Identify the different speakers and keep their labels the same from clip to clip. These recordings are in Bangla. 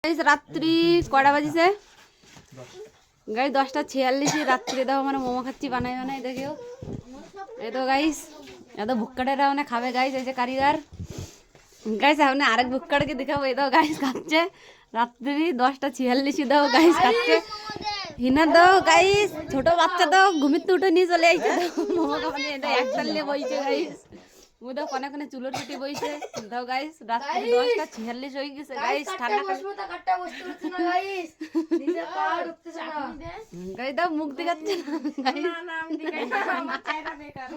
Speaker 1: গাইস রাত্রি কয়টা বাজিছে গাইস 10:46 রাত্রি দাও মানে মোমো খাচ্ছি বানাই বানাই দেখিও এই তো গাইস এত ভুক্কাটেরা মানে খাবে গাইস এই যে কারিগর গাইস আপনি আরেক ভুক্কাটকে দেখাবো এই দাও গাইস খাচ্ছে রাত্রি 10:46 দাও গাইস খাচ্ছে হিনা দাও গাইস ছোট বাচ্চা দাও ঘুমিতে উঠে নিয়ে চলে আইছে মোমো খাওয়ানি এটা একদল নিয়ে বইছে গাইস মুদা কোনে কোনে চুলোর পিঠে বইছে দাও গাইস রাত্রি 10:46 হয়ে গেছে গাইস ঠান্ডা
Speaker 2: মশমতা কাটটা বসতে হচ্ছে না গাইস নিজে পা ঢুকতেছে না
Speaker 1: গাইস দাও মুখ দেখাচ্ছে না গাইস
Speaker 2: না না আমি দেখাই না আমার চাইটা বেকার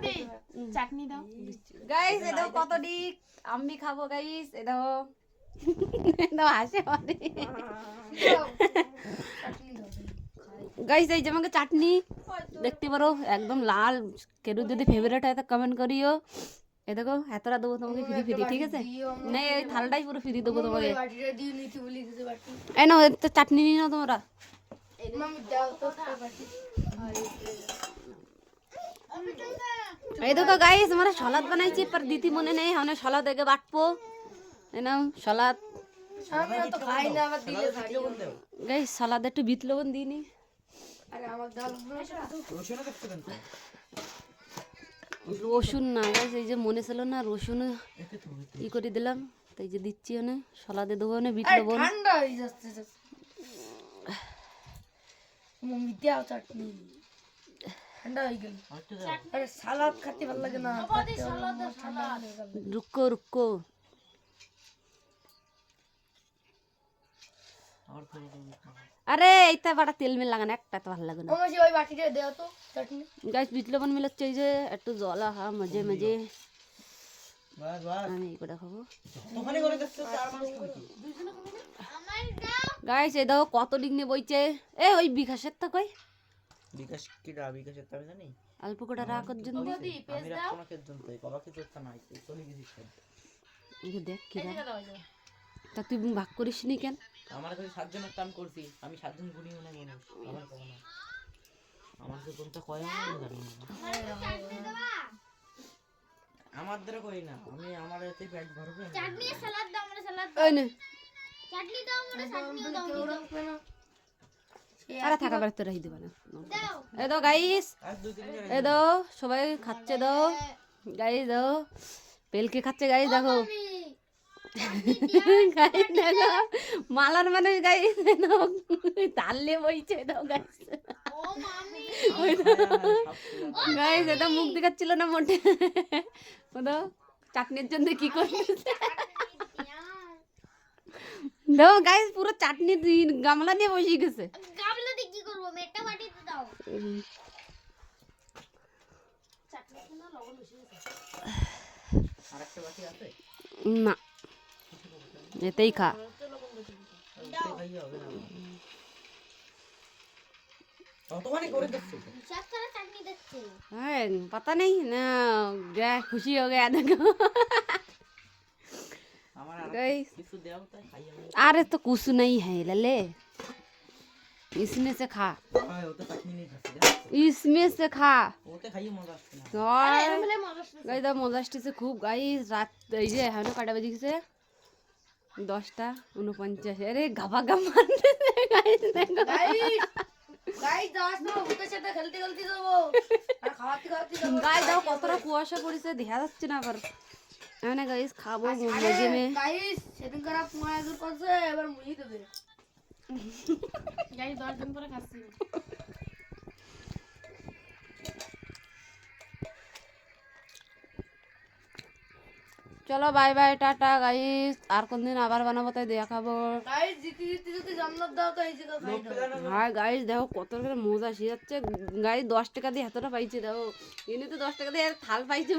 Speaker 2: দেখে চাটনি দাও
Speaker 1: গাইস এ দাও কত ডিক আমি খাবো গাইস এ দাও দাও হাসে মানে গাইস এই যে আমাকে চাটনি দেখতে পারো একদম লাল কেউ যদি ফেভারিট হয় তো কমেন্ট করিও এ দেখো এতটা দেবো তোমাকে ফ্রি ফ্রি ঠিক আছে না এই থালটাই পুরো ফ্রি দেবো তোমাকে
Speaker 2: বাটিটা দিয়ে নিতে বলি দিতে বাটি
Speaker 1: এই নাও তো চাটনি নিয়ে নাও তোমরা
Speaker 2: মামি দাও তো বাটি
Speaker 1: এই দেখো গাইস আমরা সলাদ বানাইছি पर দিতি মনে নেই আমরা সলাদ আগে বাটবো এই নাও সলাদ
Speaker 2: আমরা তো খাই না আবার দিলে খাই
Speaker 1: গাইস সলাদ একটু বিট লবণ দিইনি
Speaker 2: আরে আমার দাও
Speaker 3: রসুন করতে কেন
Speaker 1: রসুন না গাইস এই যে মনে ছিল না রসুন ই করে দিলাম তাই যে দিচ্ছি না সলাদে দেবো না বিট লবণ
Speaker 2: ঠান্ডা হয়ে যাচ্ছে মামি দাও চাটনি ঠান্ডা হয়ে গেল আরে সালাদ খেতে ভালো লাগে না ঠান্ডা হয়ে গেল
Speaker 1: রুকো রুকো আরে এইটা বাটা তেল মিল লাগানো একটা তো ভালো লাগে না
Speaker 2: মামি ওই বাটিটা দাও তো চাটনি
Speaker 1: গাইস বিট লবণ মিলাচ্ছে এই যে একটু জলা হা মাঝে মাঝে
Speaker 3: বাস বাস
Speaker 1: আমি এই করে খাবো
Speaker 3: ওখানে করে দেখছো চার মানুষ খাবে
Speaker 1: গাইস এই দাও কত ডিগ্রি বইছে এ ওই বিকাশের তো কই
Speaker 3: বিকাশ কি ডা বিকাশের তবে জানি
Speaker 1: অল্প করে রাখার জন্য
Speaker 3: আমি রাখবো না কের জন্য তাই বাবা কি করতে নাই চলে গেছিস
Speaker 1: এই দেখ কি তা তুই ভাগ করিস নি কেন
Speaker 3: আমার কাছে 7 জনের কাম করছি আমি 7 জন গুণি মনে মানুষ আমার কম না আমার তো কোনটা কয় আমি জানি না আমার দ্বারা কই না আমি আমার এতে পেট ভরবে
Speaker 4: চাটনি সালাদ দাও আমরা সালাদ
Speaker 1: ওই নে
Speaker 4: চাটনি দাও আমরা চাটনিও দাও
Speaker 1: আরে থাকা বাড়িতে রাখি দিবা না
Speaker 4: দাও
Speaker 1: এই দাও গাইস
Speaker 3: আর 2-3 জন
Speaker 1: এই দাও সবাই খাচ্ছে দাও গাইস দাও পেলকে খাচ্ছে গাইস দেখো গাইস দেখো মালার মানুষ গাইস দাও তাললে বইছে দাও গাইস
Speaker 4: ও মামি
Speaker 1: গাইস এটা মুখ দেখাচ্ছিল না মোটে ও দাও চাটনির জন্য কি করতেছে দাও গাইস পুরো চাটনি গামলা নিয়ে বসে গেছে
Speaker 4: গামলা দিয়ে কি করব মেটা বাটিতে দাও
Speaker 3: আরেকটা বাকি আছে
Speaker 1: না এতেই খা
Speaker 3: খাইয়ে হবে না অতখানি করে দেখছো
Speaker 4: সব সারা চাটনি দেখছে
Speaker 1: है पता नहीं ना गया खुशी हो गया देखो
Speaker 3: আমার
Speaker 1: गाइस
Speaker 3: কিছু দেও তাই খাইয়ে হবে
Speaker 1: अरे तो कुछ नहीं है लले इसमें से खा
Speaker 3: হয় ওটা চাটনি নেই খাচ্ছি
Speaker 1: इसमें से खा
Speaker 3: ওতে খাইয়ে মজা আসছে না
Speaker 1: और
Speaker 4: বলে মজা
Speaker 1: गाइस दा मजास्टी से खूब गाइस रात এই যে এখন কয়টা বাজে গেছে 10:49 अरे গাবা গাম মারতে गाइस দেখো
Speaker 2: গাইস দাস না ভূতের সাথে খেলতে খেলতে যাবো আর খাওয়াতে খাওয়াতে যাবো
Speaker 1: গাইস দাও কতটা কুয়াশা পড়েছে দেখা যাচ্ছে না আবার এখানে গাইস খাবো মজে মে
Speaker 2: গাইস সেদিন করা মায়া দূর করছে এবার মুই দেবে গাইস 10 দিন পরে খাচ্ছি
Speaker 1: চলো বাই বাই টাটা গাইস আর কোনদিন আবার বানাবো তাই দেখাবো
Speaker 2: গাইস জিতি জিতি যদি জান্নাত দাও তো এই জায়গা খাই দাও
Speaker 1: হ্যাঁ গাইস দেখো কত করে মজা সে যাচ্ছে গাইস 10 টাকা দিয়ে এতটা পাইছে দেখো ইনি তো 10 টাকা দিয়ে থাল পাইছে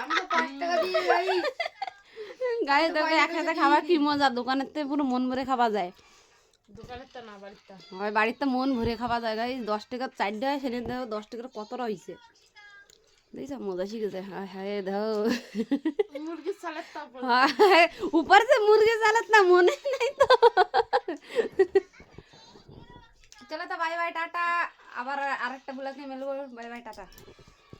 Speaker 2: আমি তো 5 টাকা দিয়ে গাইস
Speaker 1: গাইস দেখো একসাথে খাওয়া কি মজা দোকানের থেকে পুরো মন ভরে খাওয়া যায়
Speaker 2: দোকানের তো না বাড়িতে
Speaker 1: হয় বাড়িতে মন ভরে খাওয়া যায় গাইস 10 টাকা 4টা হয় সেদিন দেখো 10 টাকার কতটা হয়েছে দেখছো মজা শিখেছে হ্যাঁ হ্যাঁ দেখো
Speaker 2: মুরগির সালাদ তো
Speaker 1: হ্যাঁ ऊपर से मुर्गे सालत ना মনে নাই তো চলো তো বাই বাই টাটা আবার আরেকটা ব্লগে মিলবো বাই বাই টাটা